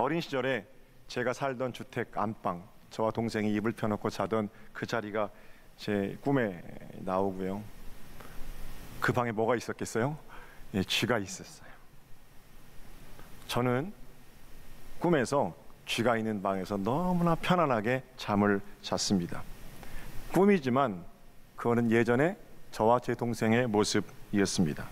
어린 시절에 제가 살던 주택 안방, 저와 동생이 이불 펴놓고 자던 그 자리가 제 꿈에 나오고요. 그 방에 뭐가 있었겠어요? 예, 쥐가 있었어요. 저는 꿈에서 쥐가 있는 방에서 너무나 편안하게 잠을 잤습니다. 꿈이지만 그거는 예전에 저와 제 동생의 모습이었습니다.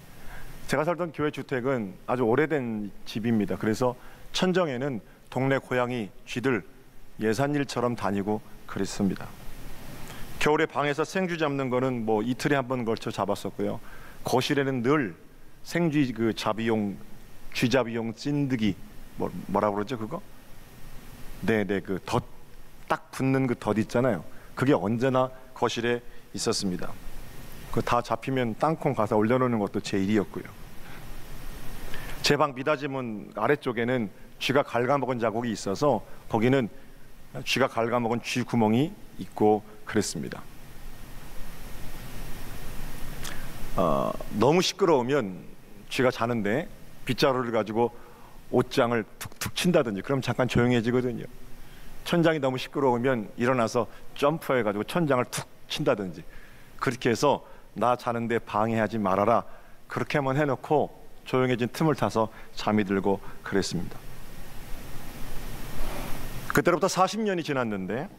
제가 살던 교회 주택은 아주 오래된 집입니다. 그래서 천정에는 동네 고양이, 쥐들 예산일처럼 다니고 그랬습니다. 겨울에 방에서 생쥐 잡는 거는 뭐 이틀에 한 번 걸쳐 잡았었고요. 거실에는 늘 생쥐 그 잡이용, 쥐잡이용 찐득이 뭐라 그러죠 그거? 네네, 그 덧 딱 붙는 그 덧 있잖아요. 그게 언제나 거실에 있었습니다. 그 다 잡히면 땅콩 가서 올려놓는 것도 제 일이었고요. 제 방 미닫이문 아래쪽에는 쥐가 갉아먹은 자국이 있어서 거기는 쥐가 갉아먹은 쥐 구멍이 있고 그랬습니다. 너무 시끄러우면 쥐가 자는데 빗자루를 가지고 옷장을 툭툭 친다든지 그럼 잠깐 조용해지거든요. 천장이 너무 시끄러우면 일어나서 점프해가지고 천장을 툭 친다든지 그렇게 해서 나 자는데 방해하지 말아라 그렇게만 해놓고 조용해진 틈을 타서 잠이 들고 그랬습니다. 그때로부터 40년이 지났는데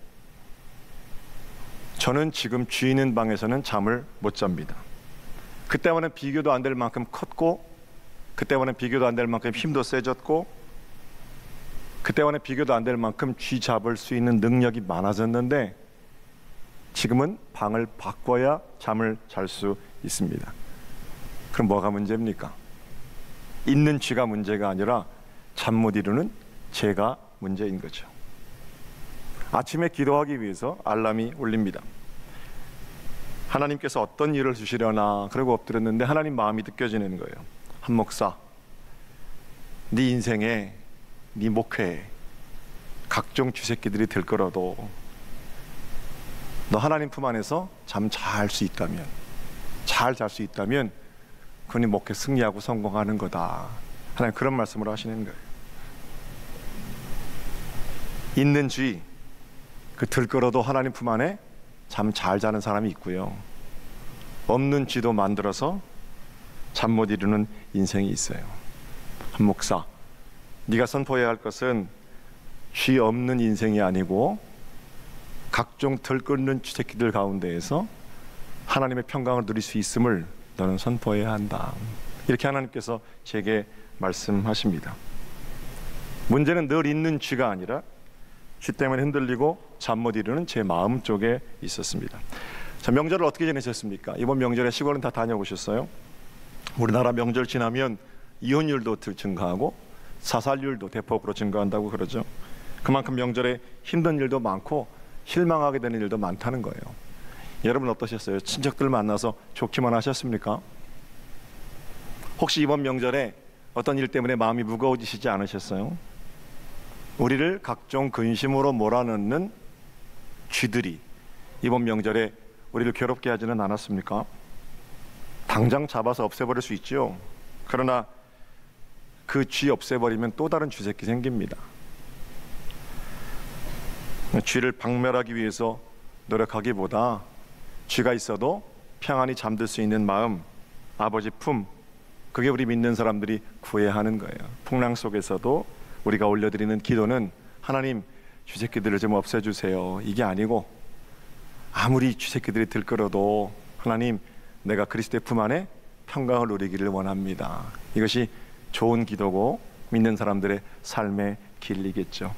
저는 지금 쥐 있는 방에서는 잠을 못 잡니다. 그때와는 비교도 안 될 만큼 컸고 그때와는 비교도 안 될 만큼 힘도 세졌고 그때와는 비교도 안 될 만큼 쥐 잡을 수 있는 능력이 많아졌는데 지금은 방을 바꿔야 잠을 잘 수 있습니다. 그럼 뭐가 문제입니까? 있는 쥐가 문제가 아니라 잠 못 이루는 제가 문제인 거죠. 아침에 기도하기 위해서 알람이 울립니다. 하나님께서 어떤 일을 주시려나 그러고 엎드렸는데 하나님 마음이 느껴지는 거예요. 한 목사, 네 인생에 네 목회에 각종 쥐새끼들이 들끓어도 너 하나님 품 안에서 잠 잘 수 있다면, 잘 잘 수 있다면 그니 목회 승리하고 성공하는 거다. 하나님 그런 말씀을 하시는 거예요. 있는 쥐, 그 들끓어도 하나님 품 안에 잠 잘 자는 사람이 있고요. 없는 쥐도 만들어서 잠 못 이루는 인생이 있어요. 한 목사, 네가 선포해야 할 것은 쥐 없는 인생이 아니고 각종 들끓는 쥐새끼들 가운데에서 하나님의 평강을 누릴 수 있음을 너는 선포해야 한다. 이렇게 하나님께서 제게 말씀하십니다. 문제는 늘 있는 쥐가 아니라 쥐 때문에 흔들리고 잠 못 이루는 제 마음 쪽에 있었습니다. 자, 명절을 어떻게 지내셨습니까? 이번 명절에 시골은 다 다녀오셨어요? 우리나라 명절 지나면 이혼율도 증가하고 자살률도 대폭으로 증가한다고 그러죠. 그만큼 명절에 힘든 일도 많고 실망하게 되는 일도 많다는 거예요. 여러분 어떠셨어요? 친척들 만나서 좋기만 하셨습니까? 혹시 이번 명절에 어떤 일 때문에 마음이 무거워지시지 않으셨어요? 우리를 각종 근심으로 몰아넣는 쥐들이 이번 명절에 우리를 괴롭게 하지는 않았습니까? 당장 잡아서 없애버릴 수 있죠. 그러나 그 쥐 없애버리면 또 다른 쥐새끼 생깁니다. 쥐를 박멸하기 위해서 노력하기보다 쥐가 있어도 평안히 잠들 수 있는 마음, 아버지 품, 그게 우리 믿는 사람들이 구해야 하는 거예요. 풍랑 속에서도 우리가 올려드리는 기도는 하나님 쥐새끼들을 좀 없애주세요. 이게 아니고 아무리 쥐새끼들이 들끓어도 하나님 내가 그리스도의 품 안에 평강을 누리기를 원합니다. 이것이 좋은 기도고 믿는 사람들의 삶의 길이겠죠.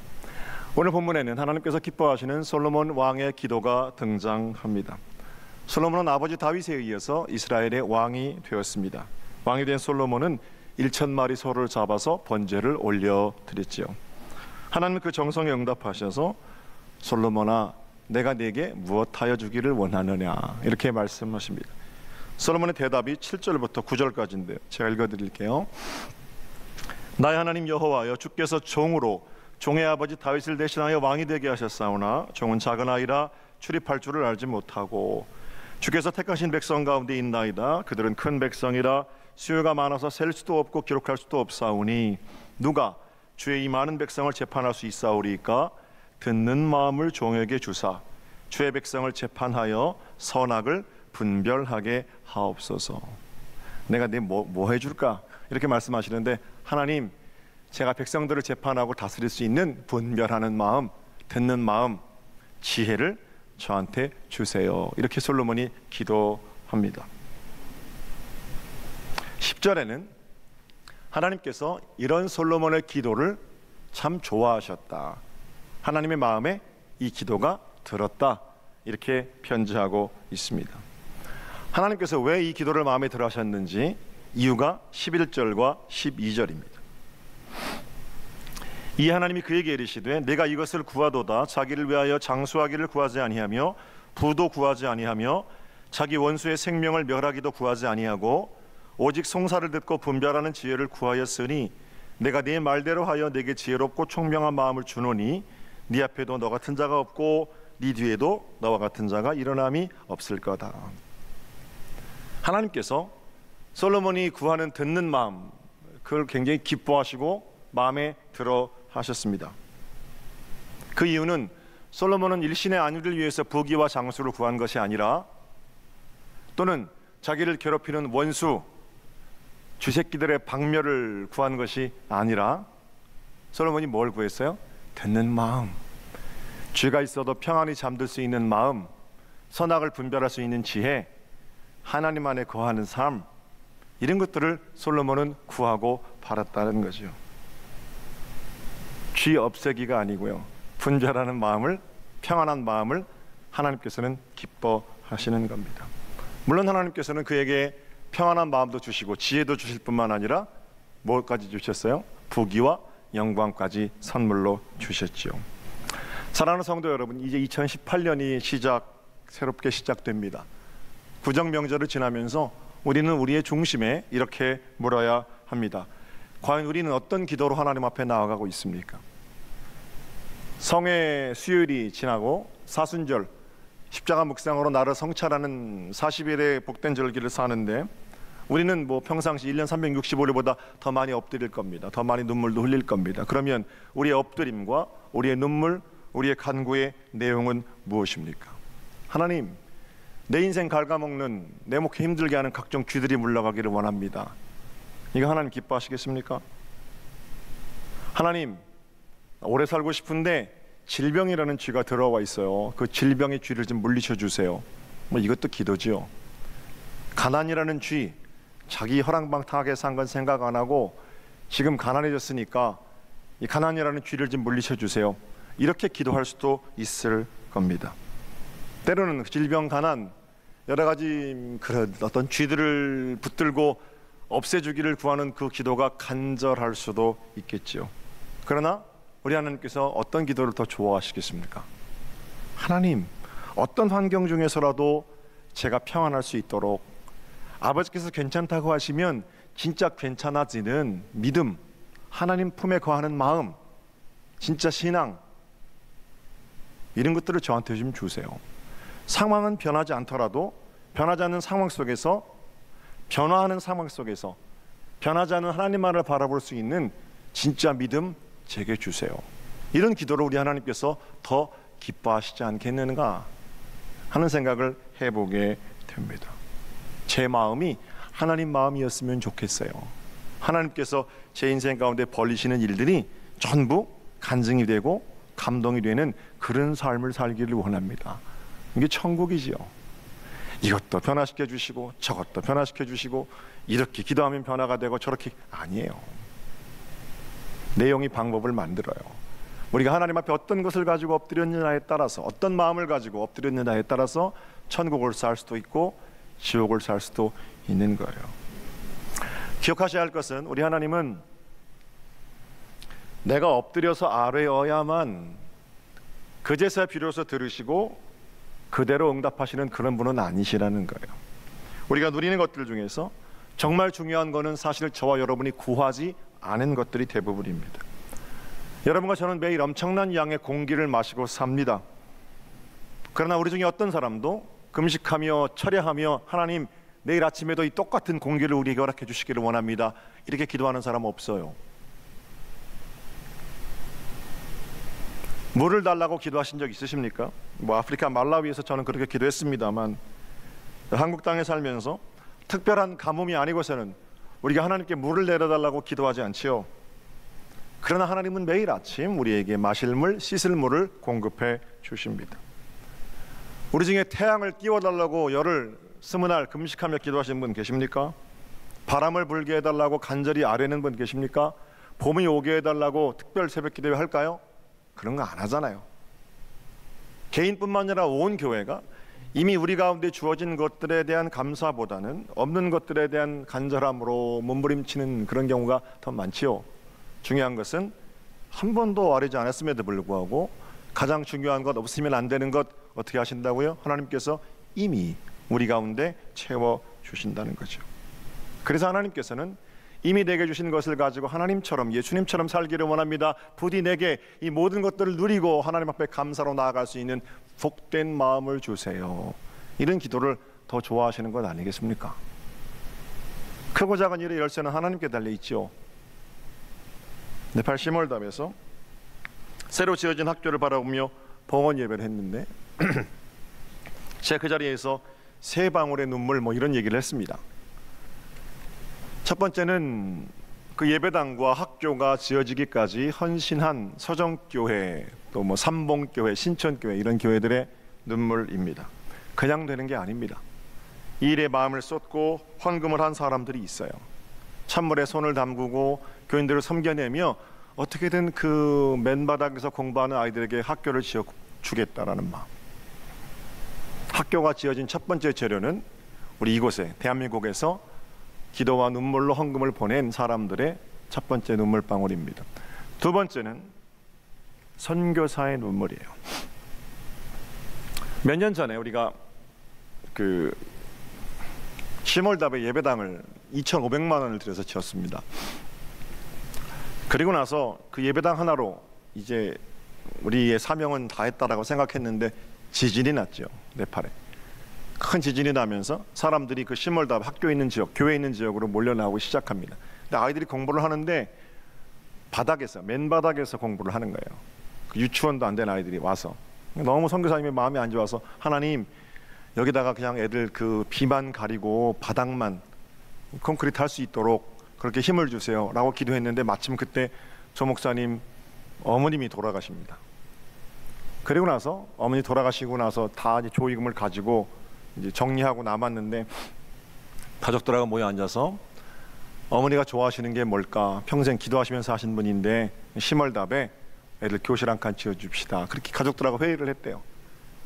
오늘 본문에는 하나님께서 기뻐하시는 솔로몬 왕의 기도가 등장합니다. 솔로몬은 아버지 다윗에 의해서 이스라엘의 왕이 되었습니다. 왕이 된 솔로몬은 1,000마리 소를 잡아서 번제를 올려드렸지요. 하나님은 그 정성에 응답하셔서 솔로몬아 내가 네게 무엇하여 주기를 원하느냐 이렇게 말씀하십니다. 솔로몬의 대답이 7절부터 9절까지인데요. 제가 읽어드릴게요. 나의 하나님 여호와여 주께서 종으로 종의 아버지 다윗을 대신하여 왕이 되게 하셨사오나 종은 작은 아이라 출입할 줄을 알지 못하고 주께서 택하신 백성 가운데 있나이다. 그들은 큰 백성이라 수요가 많아서 셀 수도 없고 기록할 수도 없사오니 누가 주의 이 많은 백성을 재판할 수 있사오리이까 듣는 마음을 종에게 주사 주의 백성을 재판하여 선악을 분별하게 하옵소서. 내가 뭐 해줄까? 이렇게 말씀하시는데, 하나님, 제가 백성들을 재판하고 다스릴 수 있는 분별하는 마음, 듣는 마음, 지혜를 저한테 주세요. 이렇게 솔로몬이 기도합니다. 10절에는 하나님께서 이런 솔로몬의 기도를 참 좋아하셨다. 하나님의 마음에 이 기도가 들었다. 이렇게 편지하고 있습니다. 하나님께서 왜 이 기도를 마음에 들어 하셨는지 이유가 11절과 12절입니다. 이 하나님이 그에게 이르시되 내가 이것을 구하도다. 자기를 위하여 장수하기를 구하지 아니하며 부도 구하지 아니하며 자기 원수의 생명을 멸하기도 구하지 아니하고 오직 송사를 듣고 분별하는 지혜를 구하였으니 내가 네 말대로 하여 내게 지혜롭고 총명한 마음을 주노니 네 앞에도 너 같은 자가 없고 네 뒤에도 너와 같은 자가 일어남이 없을 거다. 하나님께서 솔로몬이 구하는 듣는 마음, 그걸 굉장히 기뻐하시고 마음에 들어 하셨습니다. 그 이유는 솔로몬은 일신의 안위를 위해서 부귀와 장수를 구한 것이 아니라, 또는 자기를 괴롭히는 원수 쥐새끼들의 박멸을 구한 것이 아니라, 솔로몬이 뭘 구했어요? 듣는 마음, 죄가 있어도 평안히 잠들 수 있는 마음, 선악을 분별할 수 있는 지혜, 하나님 안에 거하는 삶, 이런 것들을 솔로몬은 구하고 바랐다는 거죠. 죄 없애기가 아니고요, 분별하는 마음을, 평안한 마음을 하나님께서는 기뻐하시는 겁니다. 물론 하나님께서는 그에게 평안한 마음도 주시고 지혜도 주실 뿐만 아니라 뭐까지 주셨어요? 부귀와 영광까지 선물로 주셨지요. 사랑하는 성도 여러분, 이제 2018년이 새롭게 시작됩니다. 구정 명절을 지나면서 우리는 우리의 중심에 이렇게 물어야 합니다. 과연 우리는 어떤 기도로 하나님 앞에 나아가고 있습니까? 성회 수요일이 지나고 사순절, 십자가 묵상으로 나를 성찰하는 40일의 복된 절기를 사는데, 우리는 평상시 1년 365일보다 더 많이 엎드릴 겁니다. 더 많이 눈물도 흘릴 겁니다. 그러면 우리의 엎드림과 우리의 눈물, 우리의 간구의 내용은 무엇입니까? 하나님, 내 인생 갉아먹는, 내 목에 힘들게 하는 각종 쥐들이 물러가기를 원합니다. 이거 하나님 기뻐하시겠습니까? 하나님, 오래 살고 싶은데 질병이라는 쥐가 들어와 있어요. 그 질병의 쥐를 좀 물리쳐 주세요. 이것도 기도지요. 가난이라는 쥐, 자기 허랑방탕하게 산 건 생각 안 하고 지금 가난해졌으니까 이 가난이라는 쥐를 좀 물리쳐 주세요. 이렇게 기도할 수도 있을 겁니다. 때로는 질병, 가난, 여러 가지 그런 어떤 쥐들을 붙들고 없애주기를 구하는 그 기도가 간절할 수도 있겠지요. 그러나 우리 하나님께서 어떤 기도를 더 좋아하시겠습니까? 하나님, 어떤 환경 중에서라도 제가 평안할 수 있도록, 아버지께서 괜찮다고 하시면 진짜 괜찮아지는 믿음, 하나님 품에 거하는 마음, 진짜 신앙, 이런 것들을 저한테 좀 주세요. 상황은 변하지 않더라도 변하지 않는 상황 속에서, 변화하는 상황 속에서 변하지 않는 하나님만을 바라볼 수 있는 진짜 믿음 제게 주세요. 이런 기도를 우리 하나님께서 더 기뻐하시지 않겠는가 하는 생각을 해보게 됩니다. 제 마음이 하나님 마음이었으면 좋겠어요. 하나님께서 제 인생 가운데 벌리시는 일들이 전부 간증이 되고 감동이 되는 그런 삶을 살기를 원합니다. 이게 천국이지요. 이것도 변화시켜 주시고 저것도 변화시켜 주시고, 이렇게 기도하면 변화가 되고 저렇게, 아니에요. 내용이 방법을 만들어요. 우리가 하나님 앞에 어떤 것을 가지고 엎드렸느냐에 따라서, 어떤 마음을 가지고 엎드렸느냐에 따라서 천국을 살 수도 있고 지옥을 살 수도 있는 거예요. 기억하셔야 할 것은, 우리 하나님은 내가 엎드려서 아뢰어야만 그제서야 비로소 들으시고 그대로 응답하시는 그런 분은 아니시라는 거예요. 우리가 누리는 것들 중에서 정말 중요한 것은 사실 저와 여러분이 구하지 않은 것들이 대부분입니다. 여러분과 저는 매일 엄청난 양의 공기를 마시고 삽니다. 그러나 우리 중에 어떤 사람도 금식하며 철야하며 하나님, 내일 아침에도 이 똑같은 공기를 우리에게 허락해 주시기를 원합니다, 이렇게 기도하는 사람 없어요. 물을 달라고 기도하신 적 있으십니까? 뭐 아프리카 말라위에서 저는 그렇게 기도했습니다만, 한국 땅에 살면서 특별한 가뭄이 아니고서는 우리가 하나님께 물을 내려달라고 기도하지 않지요. 그러나 하나님은 매일 아침 우리에게 마실 물, 씻을 물을 공급해 주십니다. 우리 중에 태양을 띄워달라고 열흘 20날 금식하며 기도하시는 분 계십니까? 바람을 불게 해달라고 간절히 아뢰는 분 계십니까? 봄이 오게 해달라고 특별 새벽 기도 할까요? 그런 거 안 하잖아요. 개인뿐만 아니라 온 교회가 이미 우리 가운데 주어진 것들에 대한 감사보다는 없는 것들에 대한 간절함으로 몸부림치는 그런 경우가 더 많지요. 중요한 것은 한 번도 아뢰지 않았음에도 불구하고 가장 중요한 것, 없으면 안 되는 것 어떻게 하신다고요? 하나님께서 이미 우리 가운데 채워주신다는 거죠. 그래서 하나님께서는 이미 내게 주신 것을 가지고 하나님처럼, 예수님처럼 살기를 원합니다. 부디 내게 이 모든 것들을 누리고 하나님 앞에 감사로 나아갈 수 있는 복된 마음을 주세요. 이런 기도를 더 좋아하시는 것 아니겠습니까? 크고 작은 일의 열쇠는 하나님께 달려있죠. 네팔 시몰답에서 새로 지어진 학교를 바라보며 봉헌 예배를 했는데 제가 그 자리에서 세 방울의 눈물 이런 얘기를 했습니다. 첫 번째는 그 예배당과 학교가 지어지기까지 헌신한 서정교회, 또 삼봉교회, 신천교회 이런 교회들의 눈물입니다. 그냥 되는 게 아닙니다. 이 일에 마음을 쏟고 헌금을 한 사람들이 있어요. 찬물에 손을 담그고 교인들을 섬겨내며 어떻게든 그 맨바닥에서 공부하는 아이들에게 학교를 지어주겠다라는 마음. 학교가 지어진 첫 번째 재료는 우리 이곳에 대한민국에서 기도와 눈물로 헌금을 보낸 사람들의 첫 번째 눈물방울입니다. 두 번째는 선교사의 눈물이에요. 몇 년 전에 우리가 그 시몰답의 예배당을 2,500만 원을 들여서 지었습니다. 그리고 나서 그 예배당 하나로 이제 우리의 사명은 다 했다라고 생각했는데 지진이 났죠. 네팔에. 큰 지진이 나면서 사람들이 그 시몰답 학교 있는 지역, 교회 있는 지역으로 몰려나오기 시작합니다. 근데 아이들이 공부를 하는데 바닥에서, 맨바닥에서 공부를 하는 거예요. 그 유치원도 안 된 아이들이 와서 너무 선교사님의 마음이 안 좋아서 하나님 여기다가 그냥 애들 그 비만 가리고 바닥만 콘크리트 할 수 있도록 그렇게 힘을 주세요 라고 기도했는데 마침 그때 조 목사님 어머님이 돌아가십니다. 그리고 나서 어머니 돌아가시고 나서 다 이제 조의금을 가지고 이제 정리하고 남았는데 가족들하고 모여 앉아서 어머니가 좋아하시는 게 뭘까? 평생 기도하시면서 하신 분인데 시멀답에 애들 교실 한 칸 지어줍시다. 그렇게 가족들하고 회의를 했대요.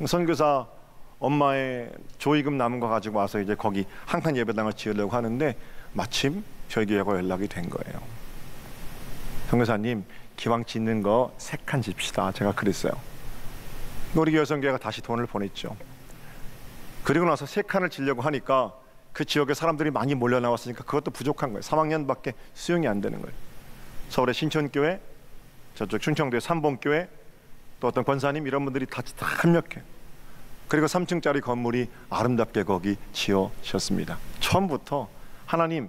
선교사 엄마의 조의금 남은 거 가지고 와서 이제 거기 한 칸 예배당을 지으려고 하는데 마침 저희 교회가 연락이 된 거예요. 선교사님 기왕 짓는 거 3칸 집시다. 제가 그랬어요. 우리 교회 선교회가 다시 돈을 보냈죠. 그리고 나서 3칸을 지려고 하니까 그 지역에 사람들이 많이 몰려 나왔으니까 그것도 부족한 거예요. 3학년밖에 수용이 안 되는 거예요. 서울의 신천교회, 저쪽 충청도의 삼봉교회, 또 어떤 권사님 이런 분들이 다 합력해. 그리고 3층짜리 건물이 아름답게 거기 지어졌습니다. 처음부터 하나님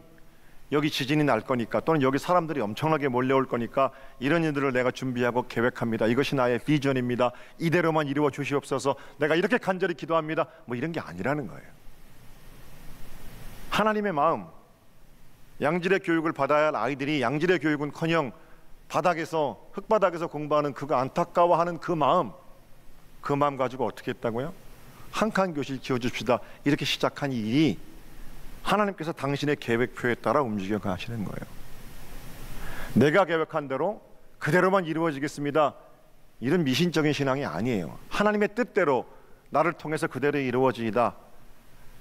여기 지진이 날 거니까 또는 여기 사람들이 엄청나게 몰려올 거니까 이런 일들을 내가 준비하고 계획합니다. 이것이 나의 비전입니다. 이대로만 이루어 주시옵소서. 내가 이렇게 간절히 기도합니다. 이런 게 아니라는 거예요. 하나님의 마음, 양질의 교육을 받아야 할 아이들이 양질의 교육은커녕 바닥에서 흙바닥에서 공부하는 그거 안타까워하는 그 마음 가지고 어떻게 했다고요? 한 칸 교실 지어줍시다. 이렇게 시작한 이 일이 하나님께서 당신의 계획표에 따라 움직여 가시는 거예요. 내가 계획한 대로 그대로만 이루어지겠습니다. 이런 미신적인 신앙이 아니에요. 하나님의 뜻대로 나를 통해서 그대로 이루어지이다.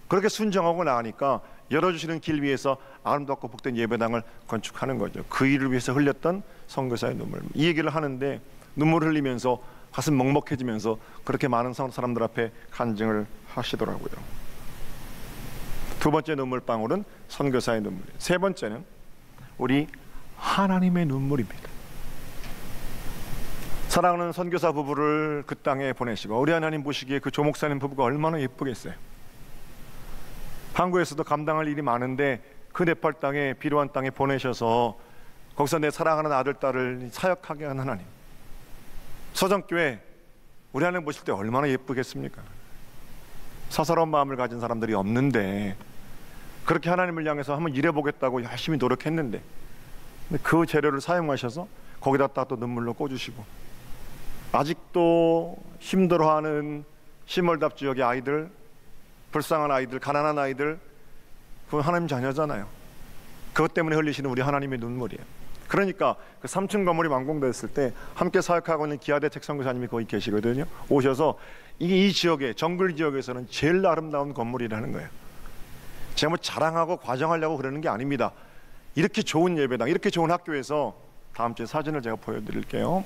그렇게 순정하고 나가니까 열어주시는 길 위에서 아름답고 복된 예배당을 건축하는 거죠. 그 일을 위해서 흘렸던 선교사의 눈물. 이 얘기를 하는데 눈물 흘리면서 가슴 먹먹해지면서 그렇게 많은 사람들 앞에 간증을 하시더라고요. 두 번째 눈물방울은 선교사의 눈물. 세 번째는 우리 하나님의 눈물입니다. 사랑하는 선교사 부부를 그 땅에 보내시고 우리 하나님 보시기에 그 조 목사님 부부가 얼마나 예쁘겠어요. 한국에서도 감당할 일이 많은데 그 네팔 땅에 비료한 땅에 보내셔서 거기서 내 사랑하는 아들, 딸을 사역하게 한 하나님. 서정교회 우리 하나님 보실 때 얼마나 예쁘겠습니까? 사사로운 마음을 가진 사람들이 없는데 그렇게 하나님을 향해서 한번 일해보겠다고 열심히 노력했는데 그 재료를 사용하셔서 거기다 또 눈물로 꽂으시고, 아직도 힘들어하는 시몰답 지역의 아이들, 불쌍한 아이들, 가난한 아이들, 그건 하나님 자녀잖아요. 그것 때문에 흘리시는 우리 하나님의 눈물이에요. 그러니까 그 3층 건물이 완공됐을 때 함께 사역하고 있는 기아대책 선교사님이 거기 계시거든요. 오셔서 이 지역에, 정글 지역에서는 제일 아름다운 건물이라는 거예요. 제가 뭐 자랑하고 과정하려고 그러는 게 아닙니다. 이렇게 좋은 예배당, 이렇게 좋은 학교에서, 다음 주에 사진을 제가 보여드릴게요.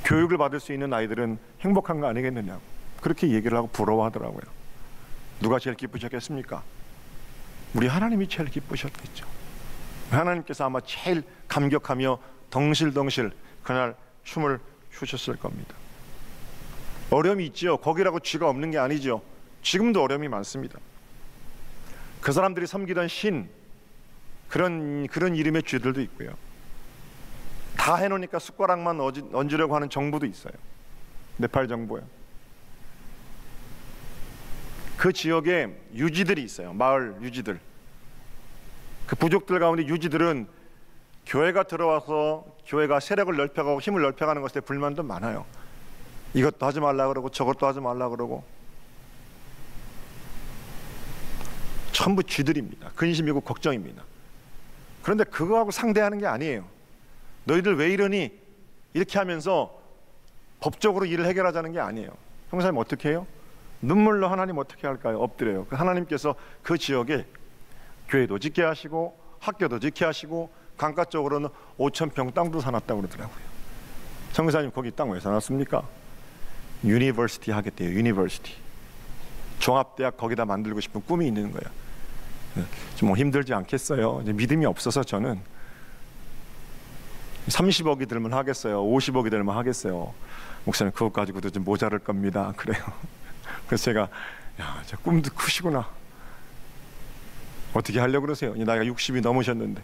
교육을 받을 수 있는 아이들은 행복한 거 아니겠느냐고 그렇게 얘기를 하고 부러워하더라고요. 누가 제일 기쁘셨겠습니까? 우리 하나님이 제일 기쁘셨겠죠. 하나님께서 아마 제일 감격하며 덩실덩실 그날 춤을 추셨을 겁니다. 어려움이 있죠. 거기라고 쥐가 없는 게 아니죠. 지금도 어려움이 많습니다. 그 사람들이 섬기던 신, 그런 이름의 쥐들도 있고요. 다 해놓으니까 숟가락만 얹으려고 하는 정부도 있어요. 네팔 정부요. 그 지역에 유지들이 있어요. 마을 유지들. 그 부족들 가운데 유지들은 교회가 들어와서 교회가 세력을 넓혀가고 힘을 넓혀가는 것에 불만도 많아요. 이것도 하지 말라 그러고 저것도 하지 말라 그러고. 전부 쥐들입니다. 근심이고 걱정입니다. 그런데 그거하고 상대하는 게 아니에요. 너희들 왜 이러니? 이렇게 하면서 법적으로 일을 해결하자는 게 아니에요. 형사님 어떻게 해요? 눈물로 하나님 어떻게 할까요? 엎드려요. 하나님께서 그 지역에 교회도 짓게 하시고 학교도 짓게 하시고 강가 쪽으로는 5,000평 땅도 사놨다고 그러더라고요. 형사님 거기 땅 왜 사놨습니까? 유니버시티 하겠대요. 유니버시티. 종합대학 거기다 만들고 싶은 꿈이 있는 거예요. 좀 힘들지 않겠어요? 이제 믿음이 없어서 저는 30억이 들면 하겠어요? 50억이 들면 하겠어요? 목사님 그것 가지고도 좀 모자랄 겁니다. 그래요. 그래서 제가 야, 저 꿈도 크시구나. 어떻게 하려고 그러세요? 나이가 60이 넘으셨는데.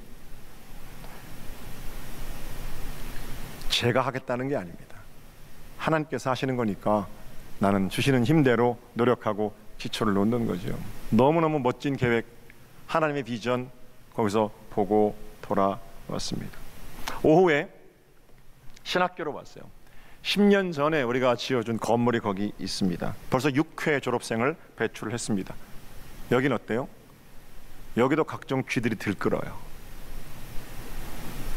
제가 하겠다는 게 아닙니다. 하나님께서 하시는 거니까 나는 주시는 힘대로 노력하고 기초를 놓는 거죠. 너무너무 멋진 계획, 하나님의 비전 거기서 보고 돌아왔습니다. 오후에 신학교로 왔어요. 10년 전에 우리가 지어준 건물이 거기 있습니다. 벌써 6회 졸업생을 배출했습니다. 여긴 어때요? 여기도 각종 쥐들이 들끓어요.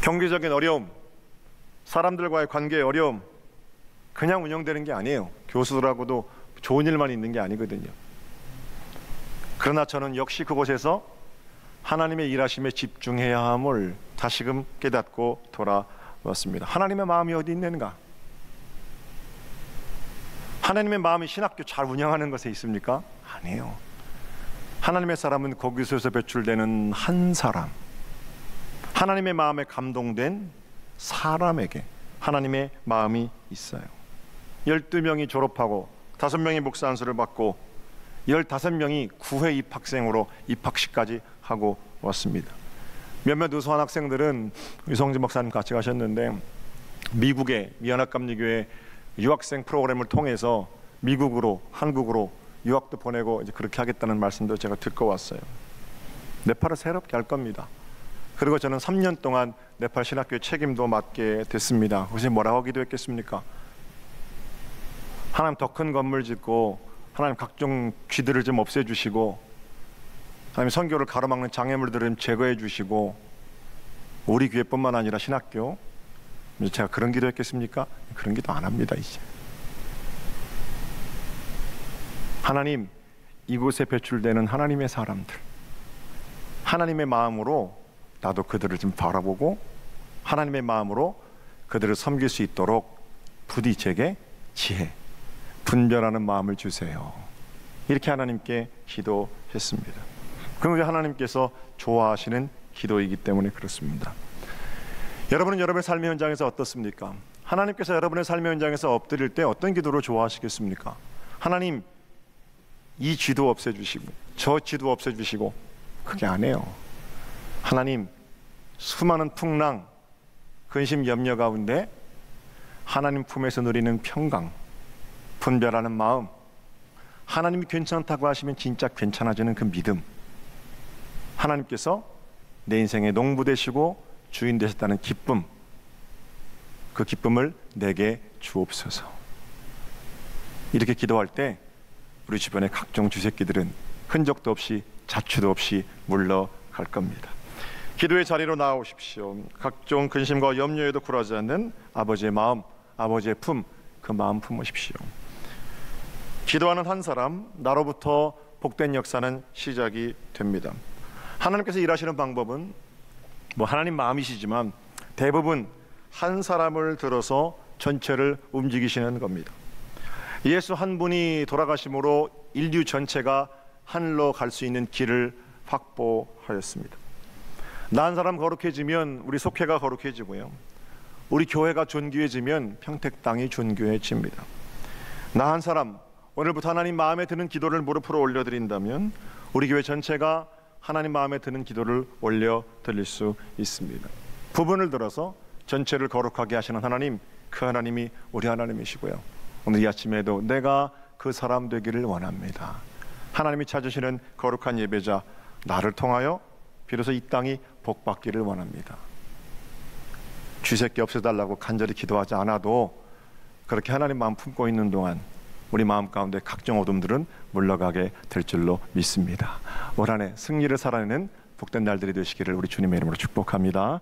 경제적인 어려움, 사람들과의 관계의 어려움, 그냥 운영되는 게 아니에요. 교수들하고도 좋은 일만 있는 게 아니거든요. 그러나 저는 역시 그곳에서 하나님의 일하심에 집중해야 함을 다시금 깨닫고 돌아왔습니다. 하나님의 마음이 어디 있는가? 하나님의 마음이 신학교 잘 운영하는 것에 있습니까? 아니에요. 하나님의 사람은 거기서 배출되는 한 사람, 하나님의 마음에 감동된 사람에게 하나님의 마음이 있어요. 12명이 졸업하고 5명이 목사 안수를 받고 15명이 9회 입학생으로 입학식까지 하고 왔습니다. 몇몇 우수한 학생들은 유성진 목사님 같이 가셨는데 미국의 미연합감리교회 유학생 프로그램을 통해서 미국으로, 한국으로 유학도 보내고 이제 그렇게 하겠다는 말씀도 제가 듣고 왔어요. 네팔을 새롭게 할 겁니다. 그리고 저는 3년 동안 네팔 신학교의 책임도 맡게 됐습니다. 그것이 뭐라고 기도했겠습니까? 하나님 더 큰 건물 짓고 하나님 각종 쥐들을 좀 없애주시고 하나님 선교를 가로막는 장애물들을 제거해 주시고 우리 교회뿐만 아니라 신학교, 제가 그런 기도했겠습니까? 그런 기도 안 합니다. 이제 하나님, 이곳에 배출되는 하나님의 사람들, 하나님의 마음으로 나도 그들을 좀 바라보고 하나님의 마음으로 그들을 섬길 수 있도록 부디 제게 지혜, 분별하는 마음을 주세요. 이렇게 하나님께 기도했습니다. 그게 하나님께서 좋아하시는 기도이기 때문에 그렇습니다. 여러분은 여러분의 삶의 현장에서 어떻습니까? 하나님께서 여러분의 삶의 현장에서 엎드릴 때 어떤 기도를 좋아하시겠습니까? 하나님, 이 쥐도 없애주시고 저 쥐도 없애주시고, 그게 안 해요. 하나님, 수많은 풍랑, 근심, 염려 가운데 하나님 품에서 누리는 평강, 분별하는 마음, 하나님이 괜찮다고 하시면 진짜 괜찮아지는 그 믿음, 하나님께서 내 인생의 농부 되시고 주인 되셨다는 기쁨, 그 기쁨을 내게 주옵소서. 이렇게 기도할 때 우리 주변의 각종 쥐새끼들은 흔적도 없이 자취도 없이 물러갈 겁니다. 기도의 자리로 나오십시오. 각종 근심과 염려에도 굴하지 않는 아버지의 마음, 아버지의 품, 그 마음 품으십시오. 기도하는 한 사람, 나로부터 복된 역사는 시작이 됩니다. 하나님께서 일하시는 방법은 하나님 마음이시지만 대부분 한 사람을 들어서 전체를 움직이시는 겁니다. 예수 한 분이 돌아가심으로 인류 전체가 하늘로 갈 수 있는 길을 확보하였습니다. 나 한 사람 거룩해지면 우리 속회가 거룩해지고요, 우리 교회가 존귀해지면 평택 땅이 존귀해집니다. 나 한 사람 오늘부터 하나님 마음에 드는 기도를 무릎으로 올려드린다면 우리 교회 전체가 하나님 마음에 드는 기도를 올려드릴 수 있습니다. 부분을 들어서 전체를 거룩하게 하시는 하나님, 그 하나님이 우리 하나님이시고요, 오늘 이 아침에도 내가 그 사람 되기를 원합니다. 하나님이 찾으시는 거룩한 예배자 나를 통하여 비로소 이 땅이 복받기를 원합니다. 쥐새끼 없애달라고 간절히 기도하지 않아도 그렇게 하나님 마음 품고 있는 동안 우리 마음 가운데 각종 어둠들은 물러가게 될 줄로 믿습니다. 올 한 해 승리를 살아내는 복된 날들이 되시기를 우리 주님의 이름으로 축복합니다.